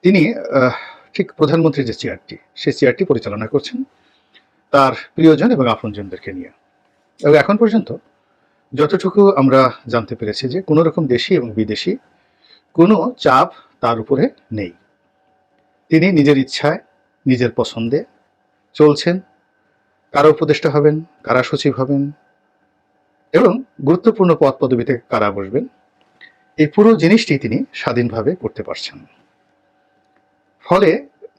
তিনি ঠিক প্রধানমন্ত্রীর যে চেয়ারটি, সেই চেয়ারটি পরিচালনা করছেন তার প্রিয়জন এবং আপনজনদেরকে নিয়ে। এবং এখন পর্যন্ত যতটুকু আমরা জানতে পেরেছি যে কোনো রকম দেশি এবং বিদেশি কোনো চাপ তার উপরে নেই। তিনি নিজের ইচ্ছায়, নিজের পছন্দে চলছেন। কারা উপদেষ্টা হবেন, কারা সচিব হবেন এবং গুরুত্বপূর্ণ পদ পদবিতে কারা বসবেন, এই পুরো জিনিসটি তিনি স্বাধীনভাবে করতে পারছেন। ফলে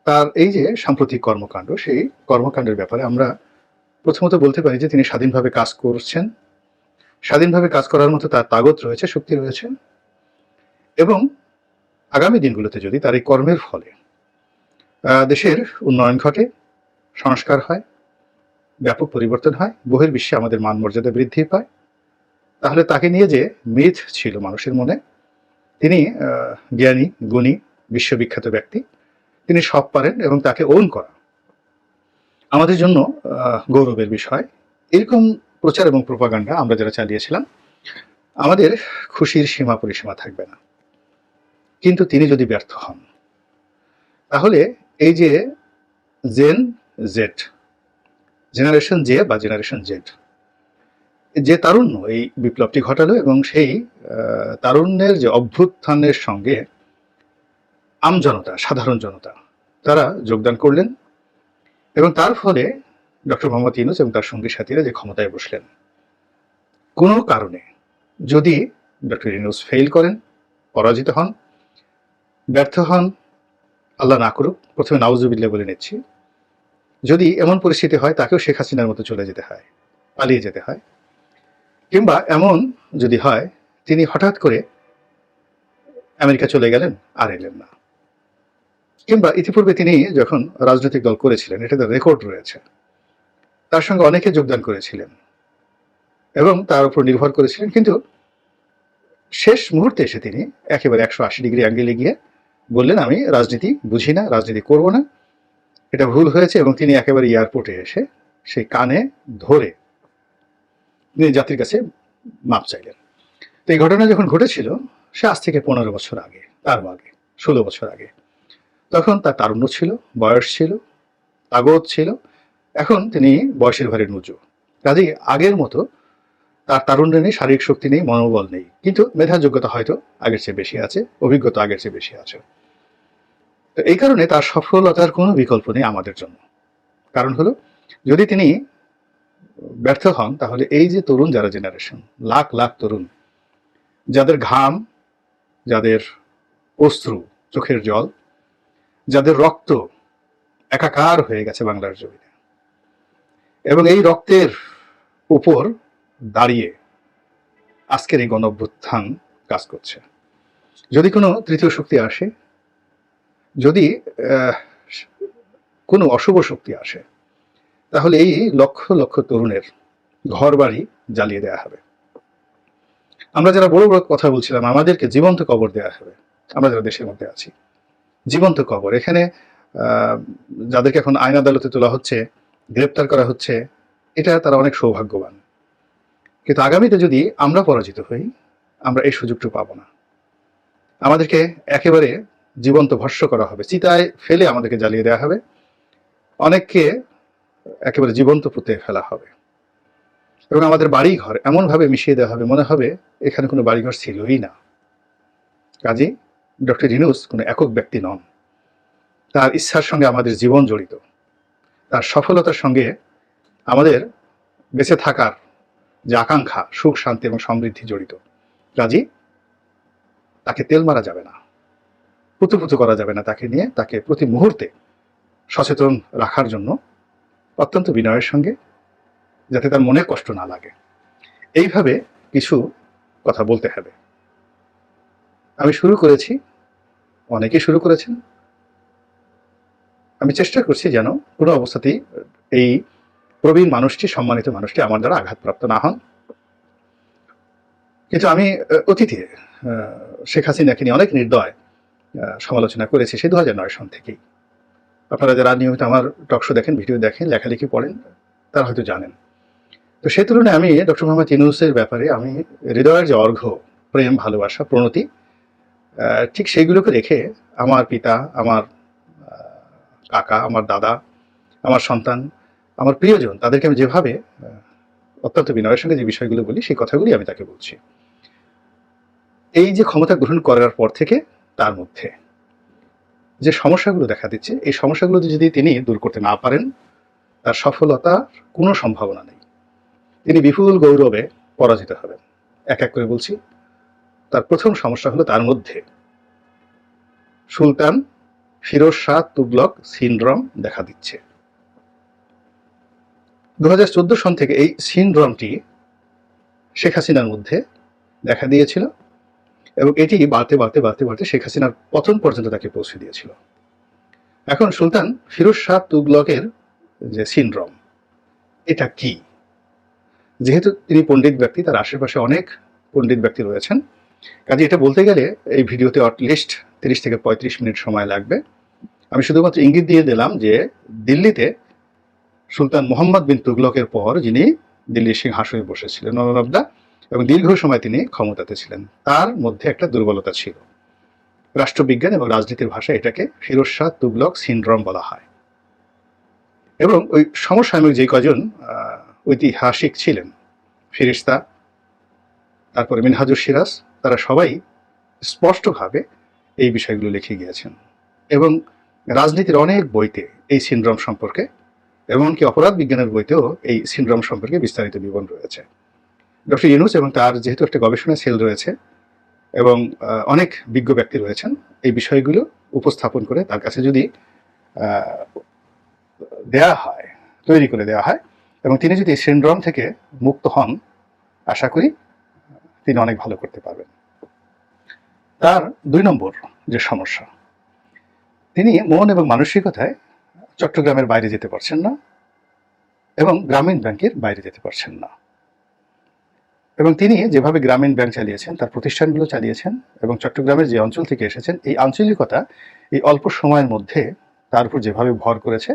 তার এই যে সাম্প্রতিক কর্মকাণ্ড, সেই কর্মকাণ্ডের ব্যাপারে আমরা প্রথমত বলতে পারি যে তিনি স্বাধীনভাবে কাজ করছেন। স্বাধীনভাবে কাজ করার মতো তার তাগত রয়েছে, শক্তি রয়েছে এবং আগামী দিনগুলোতে যদি তার এই কর্মের ফলে দেশের উন্নয়ন ঘটে, সংস্কার হয়, ব্যাপক পরিবর্তন হয়, বহির্বিশ্বে আমাদের মান মর্যাদা বৃদ্ধি পায়, তাহলে তাকে নিয়ে যে মিথ ছিল মানুষের মনে, তিনি জ্ঞানী, গুণী, বিশ্ববিখ্যাত ব্যক্তি, তিনি সব পারেন এবং তাকে ওন করা আমাদের জন্য গৌরবের বিষয়। এরকম প্রচার এবং প্রোপাগান্ডা আমরা যারা চালিয়েছিলাম, আমাদের খুশির সীমা পরিসীমা থাকবে না। কিন্তু তিনি যদি ব্যর্থ হন, তাহলে এই যে জেন জেড, জেনারেশন জে বা জেনারেশন জেড, যে তারুণ্য এই বিপ্লবটি ঘটালো এবং সেই তারুণ্যের যে অভ্যুত্থানের সঙ্গে আমজনতা, সাধারণ জনতা তারা যোগদান করলেন এবং তার ফলে ডক্টর মোহাম্মদ ইউনূস এবং তার সঙ্গী সাথীরা যে ক্ষমতায় বসলেন, কোনো কারণে যদি ডক্টর ইউনূস ফেল করেন, পরাজিত হন, ব্যর্থ হন, আল্লাহ না করুক, প্রথমে নাউজুবিল্লাহ বলে নিচ্ছি, যদি এমন পরিস্থিতি হয় তাকেও শেখ হাসিনার মতো চলে যেতে হয়, পালিয়ে যেতে হয়, কিংবা এমন যদি হয় তিনি হঠাৎ করে আমেরিকা চলে গেলেন আর এলেন না, কিংবা ইতিপূর্বে তিনি যখন রাজনৈতিক দল করেছিলেন, এটাতে রেকর্ড রয়েছে, তার সঙ্গে অনেকে যোগদান করেছিলেন এবং তার উপর নির্ভর করেছিলেন, কিন্তু শেষ মুহূর্তে এসে তিনি একেবারে 180 ডিগ্রি অ্যাঙ্গেলে গিয়ে বললেন, আমি রাজনীতি বুঝি না, রাজনীতি করব না, এটা ভুল হয়েছে। এবং তিনি একেবারে এয়ারপোর্টে এসে সেই কানে ধরে তিনি জাতির কাছে মাপ চাইলেন। তো এই ঘটনা যখন ঘটেছিল, সে আজ থেকে 15 বছর আগে, তারও আগে, 16 বছর আগে, তখন তার তারুণ্য ছিল, বয়স ছিল, তাগত ছিল। এখন তিনি বয়সের ভারে নুজু, কাজেই আগের মতো তার তারুণ্য নেই, শারীরিক শক্তি নেই, মনোবল নেই, কিন্তু মেধা যোগ্যতা হয়তো আগের চেয়ে বেশি আছে, অভিজ্ঞতা আগের চেয়ে বেশি আছে। তো এই কারণে তার সফলতার কোনো বিকল্প নেই আমাদের জন্য। কারণ হলো, যদি তিনি ব্যর্থ হন, তাহলে এই যে তরুণ যারা জেনারেশন, লাখ লাখ তরুণ, যাদের ঘাম, যাদের অশ্রু, চোখের জল, যাদের রক্ত একাকার হয়ে গেছে বাংলার জমিনে, এবং এই রক্তের উপর দাঁড়িয়ে আজকের এই গণঅভ্যুত্থান কাজ করছে, যদি কোনো তৃতীয় শক্তি আসে, যদি কোনো অশুভ শক্তি আসে, তাহলে এই লক্ষ লক্ষ তরুণের ঘর বাড়ি জ্বালিয়ে দেওয়া হবে। আমরা যারা বড় বড় কথা বলছিলাম, আমাদেরকে জীবন্ত কবর দেওয়া হবে। আমরা যারা দেশের মধ্যে আছি, জীবন্ত কবর। এখানে যাদেরকে এখন আইন আদালতে তোলা হচ্ছে, গ্রেপ্তার করা হচ্ছে, এটা তারা অনেক সৌভাগ্যবান। কিন্তু আগামীতে যদি আমরা পরাজিত হই, আমরা এই সুযোগটা পাবো না। আমাদেরকে একেবারে জীবন্ত ভস্য করা হবে, চিতায় ফেলে আমাদেরকে জ্বালিয়ে দেওয়া হবে, অনেককে একেবারে জীবন্ত পুঁতে ফেলা হবে এবং আমাদের বাড়িঘর এমনভাবে মিশিয়ে দেওয়া হবে, মনে হবে এখানে কোনো বাড়িঘর ছিলই না। কাজেই ডক্টর ইউনূস কোনো একক ব্যক্তি নন, তার ইচ্ছার সঙ্গে আমাদের জীবন জড়িত, তার সফলতার সঙ্গে আমাদের বেঁচে থাকার যে আকাঙ্ক্ষা, সুখ, শান্তি এবং সমৃদ্ধি জড়িত। কাজেই তাকে তেল মারা যাবে না, পুতুপুতু করা যাবে না তাকে নিয়ে। তাকে প্রতি মুহূর্তে সচেতন রাখার জন্য অত্যন্ত বিনয়ের সঙ্গে, যাতে তার মনে কষ্ট না লাগে, এইভাবে কিছু কথা বলতে হবে। আমি শুরু করেছি, অনেকেই শুরু করেছেন, আমি চেষ্টা করছি যেন কোনো অবস্থাতেই এই প্রবীণ মানুষটি, সম্মানিত মানুষটি আমার দ্বারা আঘাতপ্রাপ্ত না হন। কিন্তু আমি অতীতে শেখ হাসিনাকে নিয়ে অনেক নির্দয় সমালোচনা করেছি, সেই 2009 সন থেকেই। আপনারা যারা নিয়মিত আমার টকশো দেখেন, ভিডিও দেখেন, লেখালেখি পড়েন, তারা হয়তো জানেন। তো সেই তুলনায় আমি ডক্টর মোহাম্মদ ইউনূসের ব্যাপারে আমি হৃদয়ের যে অর্ঘ্য, প্রেম, ভালোবাসা, প্রণতি ঠিক সেইগুলোকে রেখে আমার পিতা, আমার কাকা, আমার দাদা, আমার সন্তান, আমার প্রিয়জন, তাদেরকে আমি যেভাবে অত্যন্ত বিনয়ের সঙ্গে যে বিষয়গুলো বলি, সেই কথাগুলি আমি তাকে বলছি। এই যে ক্ষমতা গ্রহণ করার পর থেকে তার মধ্যে যে সমস্যাগুলো দেখা দিচ্ছে, এই সমস্যাগুলো যদি তিনি দূর করতে না পারেন, তার সফলতার কোনো সম্ভাবনা নেই। তিনি বিপুল গৌরবে পরাজিত হবেন। এক এক করে বলছি। তার প্রথম সমস্যা হলো তার মধ্যে সুলতান ফিরোজ শাহ তুগলক সিনড্রোম দেখা দিচ্ছে। 2014 সন থেকে এই সিনড্রোমটি শেখ হাসিনার মধ্যে দেখা দিয়েছিল এবং এটি বাড়তে বাড়তে বাড়তে বাড়তে শেখ হাসিনার পতন পর্যন্ত তাকে পৌঁছে দিয়েছিল। এখন সুলতান ফিরোজ শাহ তুগলকের যে সিনড্রোম, এটা কি? যেহেতু তিনি পণ্ডিত ব্যক্তি, তার আশেপাশে অনেক পণ্ডিত ব্যক্তি রয়েছেন, কাজে এটা বলতে গেলে এই ভিডিওতে অ্যাটলিস্ট 30 থেকে 35 মিনিট সময় লাগবে। আমি শুধুমাত্র ইঙ্গিত দিয়ে দিলাম যে দিল্লিতে সুলতান মোহাম্মদ বিন তুগলকের পর যিনি দিল্লির সিংহাসনে বসেছিলেন নবাবদা এবং দীর্ঘ সময় তিনি ক্ষমতাতে ছিলেন, তার মধ্যে একটা দুর্বলতা ছিল। রাষ্ট্রবিজ্ঞান এবং রাজনীতির ভাষায় এটাকে ফিরোজ শাহ তুগলক সিনড্রোম বলা হয়। এবং ওই সমসাময়িক যে কজন ঐতিহাসিক ছিলেন, ফিরিস্তা, তারপরে মিনহাজুর সিরাজ, তারা সবাই স্পষ্টভাবে এই বিষয়গুলো লিখে গিয়েছেন এবং রাজনীতির অনেক বইতে এই সিনড্রোম সম্পর্কে, এমনকি অপরাধ বিজ্ঞানের বইতেও এই সিনড্রোম সম্পর্কে বিস্তারিত বিবরণ রয়েছে। ডক্টর ইউনুস এবং তার যেহেতু একটা গবেষণা সেল রয়েছে এবং অনেক বিজ্ঞ ব্যক্তি রয়েছেন, এই বিষয়গুলো উপস্থাপন করে তার কাছে যদি দেয়া হয়, তৈরি করে দেওয়া হয় এবং তিনি যদি সিনড্রোম থেকে মুক্ত হন, আশা করি তিনি অনেক ভালো করতে পারবেন। তার 2 নম্বর যে সমস্যা, তিনি মন এবং মানসিকতায় চট্টগ্রামের বাইরে যেতে পারছেন না এবং গ্রামীণ ব্যাংকের বাইরে যেতে পারছেন না। এবং তিনি যেভাবে গ্রামীণ ব্যাংক চালিয়েছেন, তার প্রতিষ্ঠানগুলো চালিয়েছেন এবং চট্টগ্রামের যে অঞ্চল থেকে এসেছেন, এই আঞ্চলিকতা এই অল্প সময়ের মধ্যে তার উপর যেভাবে ভর করেছে,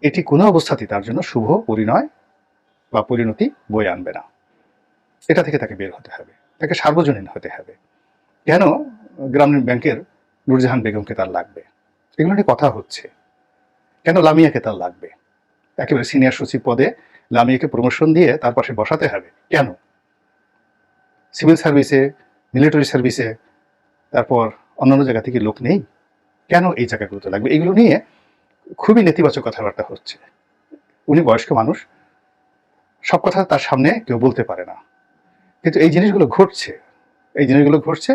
এটি কোনো অবস্থাতেই তার জন্য শুভ পরিণয় বা পরিণতি বয়ে আনবে না। এটা থেকে তাকে বের হতে হবে, তাকে সার্বজনীন হতে হবে। কেন গ্রামীণ ব্যাংকের নূরজাহান বেগমকে তার লাগবে? এগুলো নিয়ে কথা হচ্ছে। কেন লামিয়াকে তার লাগবে? একেবারে সিনিয়র সচিব পদে লামিয়াকে প্রমোশন দিয়ে তার পাশে বসাতে হবে কেন? সিভিল সার্ভিসে, মিলিটারি সার্ভিসে, তারপর অন্যান্য জায়গা থেকে লোক নেই, কেন এই জায়গাগুলোতে লাগবে? এগুলো নিয়ে খুবই নেতিবাচক কথাবার্তা হচ্ছে। উনি বয়স্ক মানুষ, সব কথা তার সামনে কেউ বলতে পারে না, কিন্তু এই জিনিসগুলো ঘটছে, এই জিনিসগুলো ঘটছে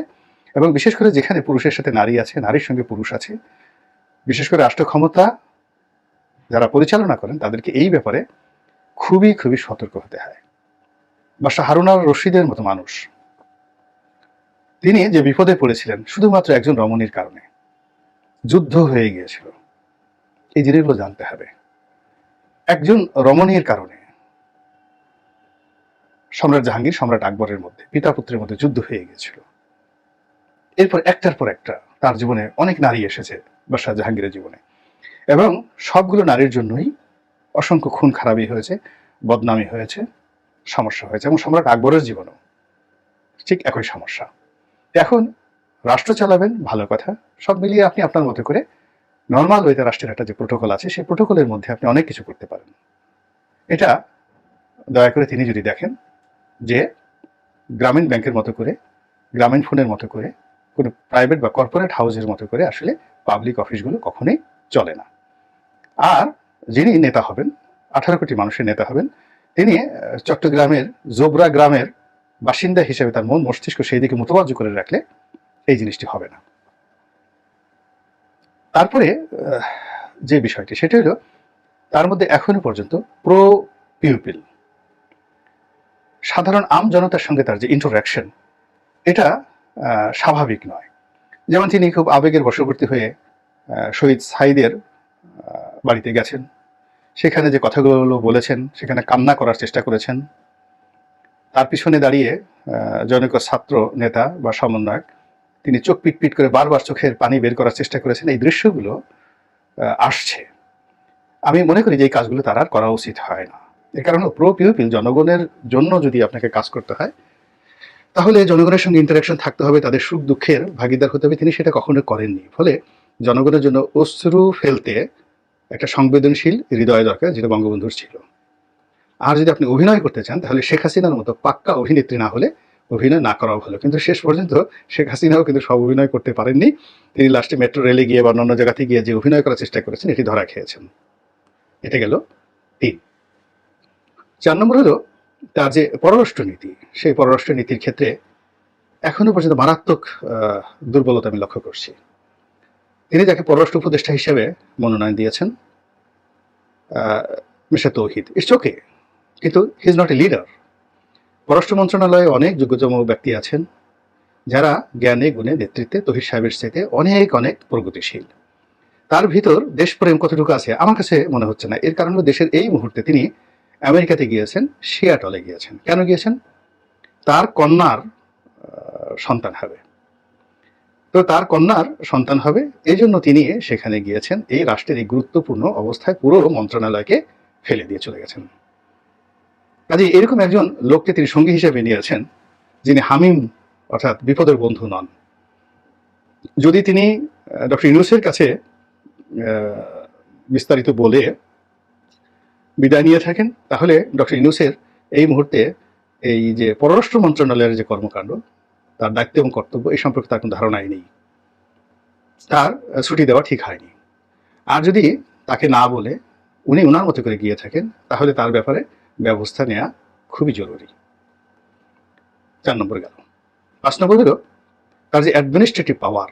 এবং বিশেষ করে যেখানে পুরুষের সাথে নারী আছে, নারীর সঙ্গে পুরুষ আছে, বিশেষ করে রাষ্ট্র ক্ষমতা যারা পরিচালনা করেন, তাদেরকে এই ব্যাপারে খুবই খুবই সতর্ক হতে হয়। বাদশাহ হারুন আর রশিদের মতো মানুষ, তিনি যে বিপদে পড়েছিলেন শুধুমাত্র একজন রমণীর কারণে, যুদ্ধ হয়ে গিয়েছিল, এই জিনিসগুলো জানতে হবে। একজন রমণীর কারণে সম্রাট জাহাঙ্গীর সম্রাট আকবরের মধ্যে, পিতা পুত্রের মধ্যে যুদ্ধ হয়ে গিয়েছিল। এরপর একটার পর একটা তার জীবনে অনেক নারী এসেছে বাদশাহ জাহাঙ্গীরের জীবনে, এবং সবগুলো নারীর জন্যই অসংখ্য খুন খারাপি হয়েছে, বদনামি হয়েছে, সমস্যা হয়েছে। এবং সম্রাট আকবরের জীবনেও ঠিক একই সমস্যা। এখন রাষ্ট্র চালাবেন, ভালো কথা, সব মিলিয়ে আপনি আপনার মতো করে নর্মাল ওয়েতে রাষ্ট্রের একটা যে প্রোটোকল আছে, সেই প্রোটোকলের মধ্যে আপনি অনেক কিছু করতে পারেন। এটা দয়া করে তিনি যদি দেখেন যে গ্রামীণ ব্যাংকের মতো করে, গ্রামীণ ফোনের মতো করে, কোনো প্রাইভেট বা কর্পোরেট হাউসের মতো করে আসলে পাবলিক অফিসগুলো কখনোই চলে না। আর যিনি নেতা হবেন, 18 কোটি মানুষের নেতা হবেন, তিনি চট্টগ্রামের জোবরা গ্রামের বাসিন্দা হিসেবে তার মন মস্তিষ্ক সেই দিকে মোতবাজ্য করে রাখলে এই জিনিসটি হবে না। তারপরে যে বিষয়টি, সেটা হলো তার মধ্যে এখনো পর্যন্ত প্রো পিউপিল, সাধারণ আম জনতার সঙ্গে তার যে ইন্টারাকশন, এটা স্বাভাবিক নয়। যেমন তিনি খুব আবেগের বশবর্তী হয়ে শহীদ সাইদের বাড়িতে গেছেন, সেখানে যে কথাগুলো বলেছেন, সেখানে কান্না করার চেষ্টা করেছেন। তার পিছনে দাঁড়িয়ে জনৈক ছাত্র নেতা বা সমন্বয়ক, তিনি চোখ পিটপিট করে বারবার চোখের পানি বের করার চেষ্টা করেছেন। এই দৃশ্যগুলো আসছে। আমি মনে করি যে এই কাজগুলো তার আর করা উচিত হয় না। এর কারণ প্রো পিউপিল, জনগণের জন্য যদি আপনাকে কাজ করতে হয়, তাহলে জনগণের সঙ্গে ইন্টারাকশন থাকতে হবে, তাদের সুখ দুঃখের ভাগিদার হতে হবে, তিনি সেটা কখনো করেননি। ফলে জনগণের জন্য অশ্রু ফেলতে একটা সংবেদনশীল হৃদয় দরকার, যেটা বঙ্গবন্ধুর ছিল। আর যদি আপনি অভিনয় করতে চান তাহলে শেখ হাসিনার মতো পাক্কা অভিনেত্রী না হলে অভিনয় না করাও ভালো। কিন্তু শেষ পর্যন্ত শেখ হাসিনাও কিন্তু সব অভিনয় করতে পারেননি। তিনি লাস্টে মেট্রো রেলে গিয়ে বা অন্যান্য জায়গাতে গিয়ে যে অভিনয় করার চেষ্টা করেছেন, এটি ধরা খেয়েছেন। এটা গেল ৩। ৪ নম্বর হলো তার যে পররাষ্ট্র নীতি, সেই পররাষ্ট্র নীতির ক্ষেত্রে এখনো পর্যন্ত মারাত্মক দুর্বলতা আমি লক্ষ্য করছি। তিনি যাকে পররাষ্ট্র উপদেষ্টা হিসেবে মনোনয়ন দিয়েছেন, মিস্টার তৌহিদ, ইটস ওকে, কিন্তু he is not a leader. পররাষ্ট্র মন্ত্রণালয়ে অনেক যোগ্যতম ব্যক্তি আছেন যারা জ্ঞানে গুণে নেতৃত্বে তৌহিদ সাহেবের চাইতে অনেক অনেক প্রগতিশীল। তার ভিতর দেশপ্রেম কতটুকু আছে আমার কাছে মনে হচ্ছে না। এর কারণ হলো দেশের এই মুহূর্তে তিনি আমেরিকাতে গিয়েছেন, সিয়াটলে গিয়েছেন। কেন গিয়েছেন? তার কন্যার সন্তান হবে। তো তার কন্যার সন্তান হবে, এই জন্য তিনি সেখানে গিয়েছেন। এই রাষ্ট্রের এই গুরুত্বপূর্ণ অবস্থায় পুরো মন্ত্রণালয়কে ফেলে দিয়ে চলে গেছেন। কাজে এরকম একজন লোককে তিনি সঙ্গী হিসেবে নিয়েছেন, যিনি হামিম অর্থাৎ বিপদের বন্ধু নন। যদি তিনি ডক্টর ইউনূসের কাছে বিস্তারিত বলে বিদায় নিয়ে থাকেন, তাহলে ডক্টর ইউনূসের এই মুহূর্তে এই যে পররাষ্ট্র মন্ত্রণালয়ের যে কর্মকাণ্ড, তার দায়িত্ব এবং কর্তব্য এই সম্পর্কে তার কোনো ধারণাই নেই। তার ছুটি দেওয়া ঠিক হয়নি। আর যদি তাকে না বলে উনি ওনার মতো করে গিয়ে থাকেন, তাহলে তার ব্যাপারে ব্যবস্থা নেওয়া খুবই জরুরি। ৪ নম্বর গেল। ৫ নম্বর হলো তার যে অ্যাডমিনিস্ট্রেটিভ পাওয়ার,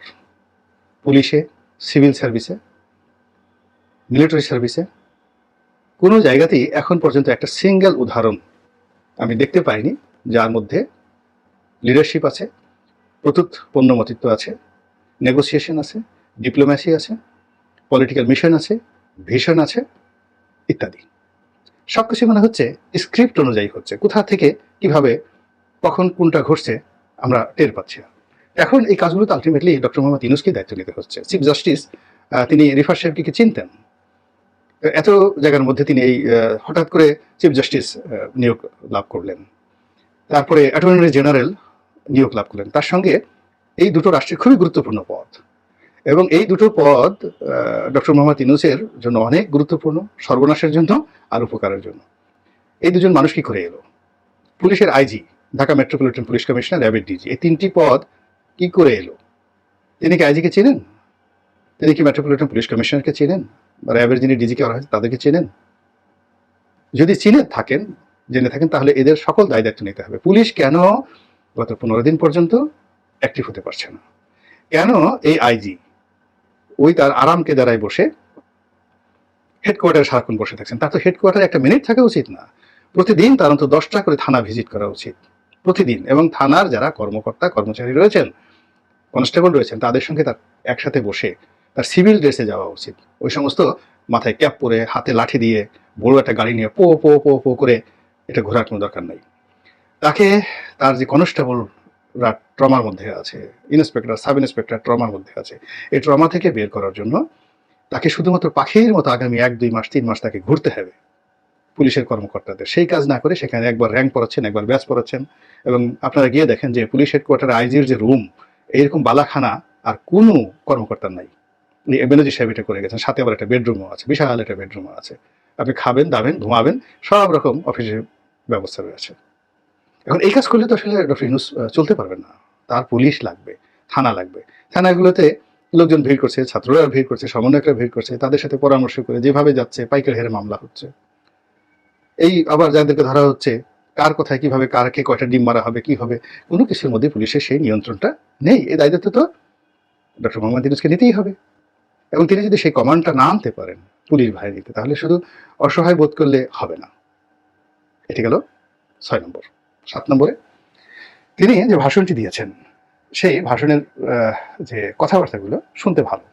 পুলিশে, সিভিল সার্ভিসে, মিলিটারি সার্ভিসে, কোনো জায়গাতেই এখন পর্যন্ত একটা সিঙ্গেল উদাহরণ আমি দেখতে পাইনি যার মধ্যে লিডারশিপ আছে, প্রত্যুত পণ্যমতিত্ব আছে, নেগোসিয়েশন আছে, ডিপ্লোম্যাসি আছে, পলিটিক্যাল মিশন আছে, ভিশন আছে ইত্যাদি। সব কিছু মনে হচ্ছে স্ক্রিপ্ট অনুযায়ী হচ্ছে। কোথা থেকে কিভাবে কখন কোনটা ঘটছে আমরা টের পাচ্ছি না। এখন এই কাজগুলো তো আলটিমেটলি ডক্টর মোহাম্মদ ইউনূসকে দায়িত্ব নিতে হচ্ছে। চিফ জাস্টিস তিনি রিফাত সাহেবকে চিনতেন, এত জায়গার মধ্যে তিনি এই হঠাৎ করে চিফ জাস্টিস নিয়োগ লাভ করলেন, তারপরে অ্যাটর্নি জেনারেল নিয়োগ লাভ করলেন। তার সঙ্গে এই দুটো রাষ্ট্রের খুবই গুরুত্বপূর্ণ পদ, এবং এই দুটো পদ ডক্টর মোহাম্মদ ইউনূসের জন্য অনেক গুরুত্বপূর্ণ, সর্বনাশের জন্য আর উপকারের জন্য। এই দুজন মানুষ কি করে এলো? পুলিশের IG, Dhaka metropolitan police commissioner, র্যাবের ডিজি, এই 3টি পদ কি করে এলো? তিনি কি আইজিকে চেনেন? তিনি কি মেট্রোপলিটন পুলিশ কমিশনারকে চেনেন? বা র্যাবের যিনি ডিজিকে করা হয়েছে তাদেরকে চেনেন? যদি জেনে থাকেন তাহলে এদের সকল দায় দায়িত্ব নিতে হবে। পুলিশ কেন গত 15 দিন পর্যন্ত অ্যাক্টিভ হতে পারছে না? কেন এই আইজি ওই তার আরামকে দাঁড়ায় বসে হেডকোয়ার্টারে সারাক্ষণ বসে থাকছেন? তার তো হেডকোয়ার্টারে একটা মিনিট থাকা উচিত না? প্রতিদিন তার অন্তত 10টা করে থানা ভিজিট করা উচিত প্রতিদিন, এবং থানার যারা কর্মকর্তা কর্মচারী রয়েছেন, কনস্টেবল রয়েছেন, তাদের সঙ্গে তার একসাথে বসে তার সিভিল ড্রেসে যাওয়া উচিত। ওই সমস্ত মাথায় ক্যাপ পরে হাতে লাঠি দিয়ে বড় একটা গাড়ি নিয়ে পো পো পো পো করে এটা ঘোরার কোনো দরকার নাই। তাকে তার যে কনস্টেবলরা ট্রমার মধ্যে আছে, ইন্সপেক্টর, সাব ইন্সপেক্টর ট্রমার মধ্যে আছে, এই ট্রমা থেকে বের করার জন্য তাকে শুধুমাত্র পাখির মতো আগামী 1-2 মাস 3 মাস তাকে ঘুরতে হবে পুলিশের কর্মকর্তাদের। সেই কাজ না করে সেখানে একবার র্যাঙ্ক পড়াচ্ছেন, একবার ব্যাচ পড়াচ্ছেন। এবং আপনারা গিয়ে দেখেন যে পুলিশ হেডকোয়ার্টারে আইজির যে রুম, এইরকম বালাখানা আর কোনো কর্মকর্তার নাই। বেনজি সাহেব এটা করে গেছেন। সাথে আবার একটা বেডরুমও আছে, বিশাল একটা বেডরুমও আছে। আপনি খাবেন, দাবেন, ঘুমাবেন, সব রকম অফিসের ব্যবস্থা রয়েছে। এখন এই কাজ করলে তো আসলে ডক্টর ইউনূস চলতে পারবেন না। তার পুলিশ লাগবে, থানা লাগবে। থানাগুলোতে লোকজন ভিড় করছে, ছাত্ররা ভিড় করছে, সমন্বয়করা ভিড় করছে, তাদের সাথে পরামর্শ করে যেভাবে যাচ্ছে পাইকারি হারে মামলা হচ্ছে। এই আবার যাদেরকে ধরা হচ্ছে, কার কোথায় কিভাবে কারকে কয়টা ডিম মারা হবে, কি হবে, কোনো কিছুর মধ্যে পুলিশের সেই নিয়ন্ত্রণটা নেই। এই দায়িত্ব তো ডক্টর মোহাম্মদ ইউনূসকে নিতেই হবে। এবং তিনি যদি সেই কমান্ডটা না আনতে পারেন পুলিশ বাহিনীতে, তাহলে শুধু অসহায় বোধ করলে হবে না। এটি গেল 6 নম্বর। 7 নম্বরে তিনি যে ভাষণটি দিয়েছেন, সেই ভাষণের যে কথাবার্তাগুলো শুনতে ভালো,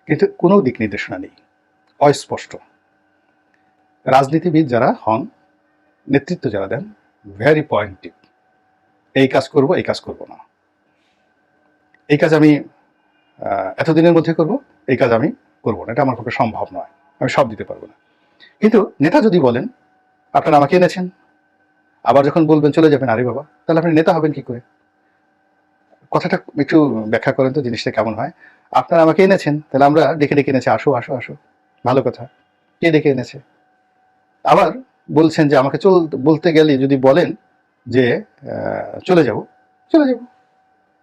কিন্তু কোনো দিক নির্দেশনা নেই, অস্পষ্ট। রাজনীতিবিদ যারা হন, নেতৃত্ব যারা দেন, ভেরি পয়েন্টিভ। এই কাজ করব, এই কাজ করব না, এই কাজ আমি এতদিনের মধ্যে করব, এই কাজ আমি করব না, এটা আমার পক্ষে সম্ভব নয়, আমি সব দিতে পারবো না। কিন্তু নেতা যদি বলেন আপনারা আমাকে এনেছেন, আবার যখন বলবেন চলে যাবেন, আরে বাবা, তাহলে আপনি নেতা হবেন কি করে? কথাটা একটু ব্যাখ্যা করেন তো, জিনিসটা কেমন হয়? আপনারা আমাকে এনেছেন, তাহলে আমরা ডেকে ডেকে এনেছি, আসো আসো আসো, ভালো কথা, কে ডেকে এনেছে? আবার বলছেন যে আমাকে বলতে গেলে যদি বলেন যে চলে যাব, চলে যাব,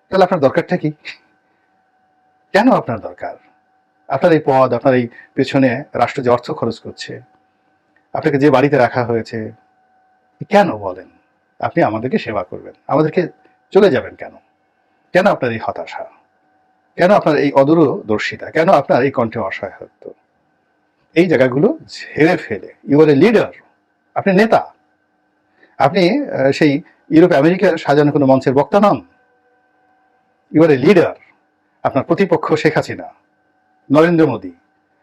তাহলে আপনার দরকারটা কি? কেন আপনার দরকার? আপনার এই পদ, আপনার এই পেছনে রাষ্ট্র যে অর্থ খরচ করছে, আপনাকে যে বাড়িতে রাখা হয়েছে, কেন বলেন? আপনি আমাদেরকে সেবা করবেন, আমাদেরকে চলে যাবেন কেন? কেন আপনার এই হতাশা? কেন আপনার এই অদূরদর্শিতা? কেন আপনার এই কণ্ঠে অসহায়ত্ব? এই জায়গাগুলো ঝেড়ে ফেলে, ইউ আর এ লিডার, আপনি নেতা, আপনি সেই ইউরোপ আমেরিকার সাজানো কোনো মঞ্চের বক্তা নন। You R a leader. আপনার প্রতিপক্ষ শেখ হাসিনা, নরেন্দ্র মোদী,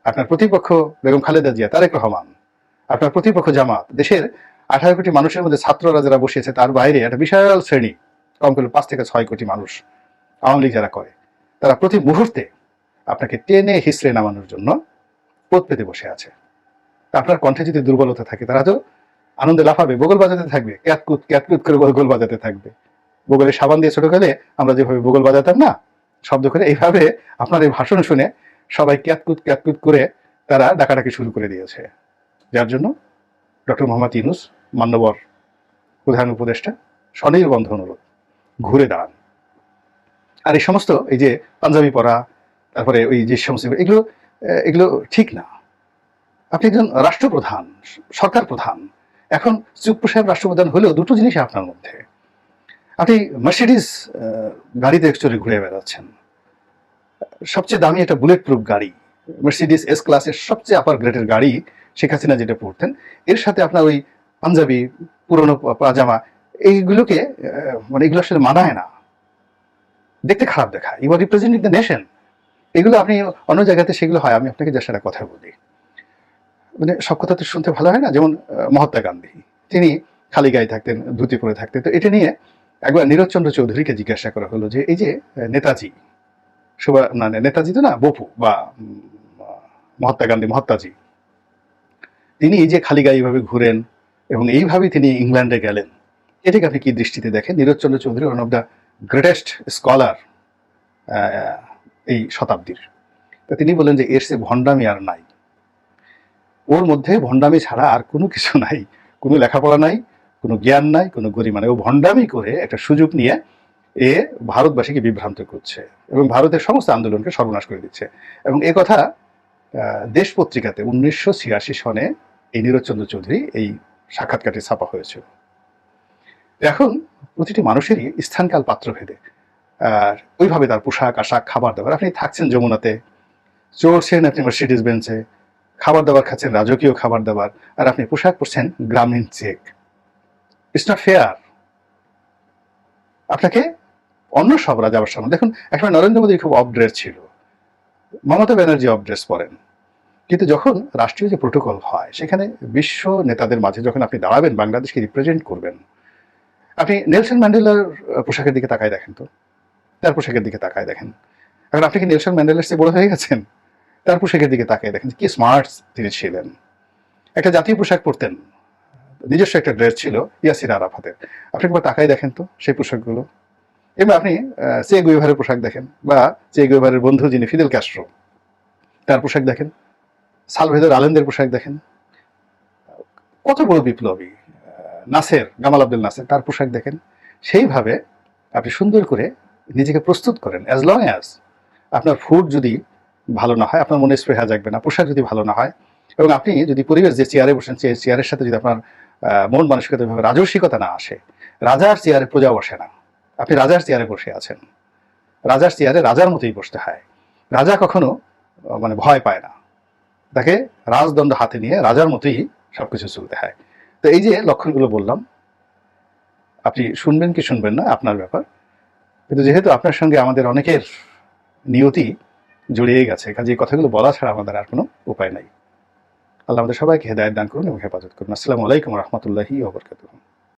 আপনার প্রতিপক্ষ বেগম খালেদা জিয়া, তারেক রহমান, আপনার প্রতিপক্ষ জামাত, দেশের 18 কোটি মানুষের মধ্যে ছাত্ররা যারা বসেছে তার বাইরে একটা বিশাল শ্রেণী, কম করে 5 থেকে 6 কোটি মানুষ আওয়ামী লীগ যারা করে, তারা প্রতি মুহূর্তে আপনাকে টেনে হিসড়ে নামানোর জন্য পথ পেতে বসে আছে। আপনার কণ্ঠে যদি দুর্বলতা থাকে, তারা তো আনন্দে লাফাবে, বগল বাজাতে থাকবে, ক্যাতকুত ক্যাতকুত করে বগল বাজাতে থাকবে। বগলের সাবান দিয়ে ছোটকালে আমরা যেভাবে বগল বাজাতাম না, শব্দ করে, এইভাবে আপনার এই ভাষণ শুনে সবাই ক্যাতকুত ক্যাতকুত করে তারা ডাকাডাকি শুরু করে দিয়েছে। যার জন্য ডক্টর মোহাম্মদ ইউনূস, মান্যবর প্রধান উপদেষ্টা, স্বনির্বন্ধ অনুরোধ, ঘুরে দাঁড়ান। আর এই সমস্ত এই যে পাঞ্জাবি পরা, তারপরে ওই যে সমস্ত এগুলো এগুলো ঠিক না। আপনি একজন রাষ্ট্রপ্রধান, সরকার প্রধান। এখন চুপ্পু সাহেব রাষ্ট্রপ্রধান হলেও দুটো জিনিস আপনার মধ্যে, আপনি মার্সিডিজ গাড়িতে চড়ে ঘুরে বেড়াচ্ছেন, সবচেয়ে দামি একটা বুলেট প্রুফ গাড়ি, মার্সিডিজ এস ক্লাসের সবচেয়ে আপার গ্রেডের গাড়ি শেখ হাসিনা যেটা পড়তেন, এর সাথে আপনার ওই পাঞ্জাবি, পুরনো পাজামা, এইগুলোকে মানে এগুলো আসলে মানায় না, দেখতে খারাপ দেখায়। You are representing the nation. এগুলো আপনি অন্য জায়গাতে সেগুলো হয়। আমি আপনাকে জাস্ট একটা কথা বলি, মানে সব কথা তো শুনতে ভালো হয় না। যেমন মহাত্মা গান্ধী, তিনি খালি গায়ে থাকতেন, ধুতি পরে থাকতেন। তো এটা নিয়ে একবার নীরজচন্দ্র চৌধুরীকে জিজ্ঞাসা করা হলো যে এই যে নেতাজি, মানে নেতাজি তো না, বপু বা মহাত্মা গান্ধী, মহাত্মাজি, তিনি এই যে খালি গায়ে এইভাবে ঘুরেন এবং এইভাবেই তিনি ইংল্যান্ডে গেলেন, এটাকে আপনি কি দৃষ্টিতে দেখেন? Nirajchandra Chaudhuri one of the greatest scholar এই শতাব্দীর। তো তিনি বলেন যে এর সে ভণ্ডামি আর নাই, ওর মধ্যে ভণ্ডামি ছাড়া আর কোনো কিছু নাই, কোনো লেখাপড়া নাই, কোনো জ্ঞান নাই, কোনো গরিমা নাই। ও ভণ্ডামি করে একটা সুযোগ নিয়ে এ ভারতবাসীকে বিভ্রান্ত করছে এবং ভারতের সমস্ত আন্দোলনকে সর্বনাশ করে দিচ্ছে। এবং এ কথা দেশ পত্রিকাতে 1986 সনে এই নীরজচন্দ্র চৌধুরী এই সাক্ষাৎকারটি ছাপা হয়েছিল। এখন প্রতিটি মানুষেরই স্থানকাল পাত্রভেদে ওইভাবে তার পোশাক আশাক, খাবার দাবার। আপনি থাকছেন যমুনাতে, চড়ছেন আপনি মার্সিডিজ বেঞ্চে, খাবার দাবার খাচ্ছেন রাজকীয় খাবার দাবার, আর আপনি পোশাক পরছেন গ্রামীণ চেক। It's not fair. আপনাকে অন্য সব রাজাবার সামনে দেখুন। এখন নরেন্দ্র মোদী খুব অফ ড্রেস ছিল, মমতা ব্যানার্জি অফ ড্রেস পরেন, কিন্তু যখন রাষ্ট্রীয় যে প্রোটোকল হয় সেখানে বিশ্ব নেতাদের মাঝে যখন আপনি দাঁড়াবেন, বাংলাদেশকে রিপ্রেজেন্ট করবেন, আপনি নেলসন ম্যান্ডেলার পোশাকের দিকে তাকায় দেখেন তো, তার পোশাকের দিকে তাকায় দেখেন। এখন আপনি কি নেলসন ম্যান্ডেলার চেয়ে বড় হয়ে গেছেন? তার পোশাকের দিকে তাকায় দেখেন, কি স্মার্ট তিনি ছিলেন। একটা জাতীয় পোশাক পরতেন, নিজস্ব একটা ড্রেস ছিল ইয়াসির আরাফাতের। আপনি একবার তাকায় দেখেন তো সেই পোশাকগুলো। এবার আপনি চে গুয়েভারের পোশাক দেখেন, বা চে গুয়েভারের বন্ধু যিনি ফিদেল ক্যাস্ট্রো, তার পোশাক দেখেন, সালভেদর আলেন্দের পোশাক দেখেন, কত বড় বিপ্লবী নাসের, গামাল আব্দুল নাসের, তার পোশাক দেখেন। সেইভাবে আপনি সুন্দর করে নিজেকে প্রস্তুত করেন। অ্যাজ লং অ্যাজ আপনার ফুড যদি ভালো না হয়, আপনার মনে স্পৃহা জাগবে না, পোশাক যদি ভালো না হয়, এবং আপনি যদি পরিবেশ যে চেয়ারে বসেন চেয়ারের সাথে যদি আপনার মন মানসিকতা রাজস্বিকতা না আসে, রাজার চেয়ারে প্রজা বসে না, আপনি রাজার চেয়ারে বসে আছেন, রাজার চেয়ারে রাজার মতোই বসতে হয়। রাজা কখনো মানে ভয় পায় না, তাকে রাজদণ্ড হাতে নিয়ে রাজার মতোই সবকিছু চলতে হয়। তো এই যে লক্ষণগুলো বললাম, আপনি শুনবেন কি শুনবেন না আপনার ব্যাপার, কিন্তু যেহেতু আপনার সঙ্গে আমাদের অনেকের নিয়তি জড়িয়ে গেছে, কাজে এই কথাগুলো বলা ছাড়া আমাদের আর কোনো উপায় নাই। আল্লাহ আমাদের সবাইকে হেদায়েত দান করুন এবং হেফাজত করুন। আসসালামু আলাইকুম রহমতুল্লাহি ওয়া বারাকাতুহু।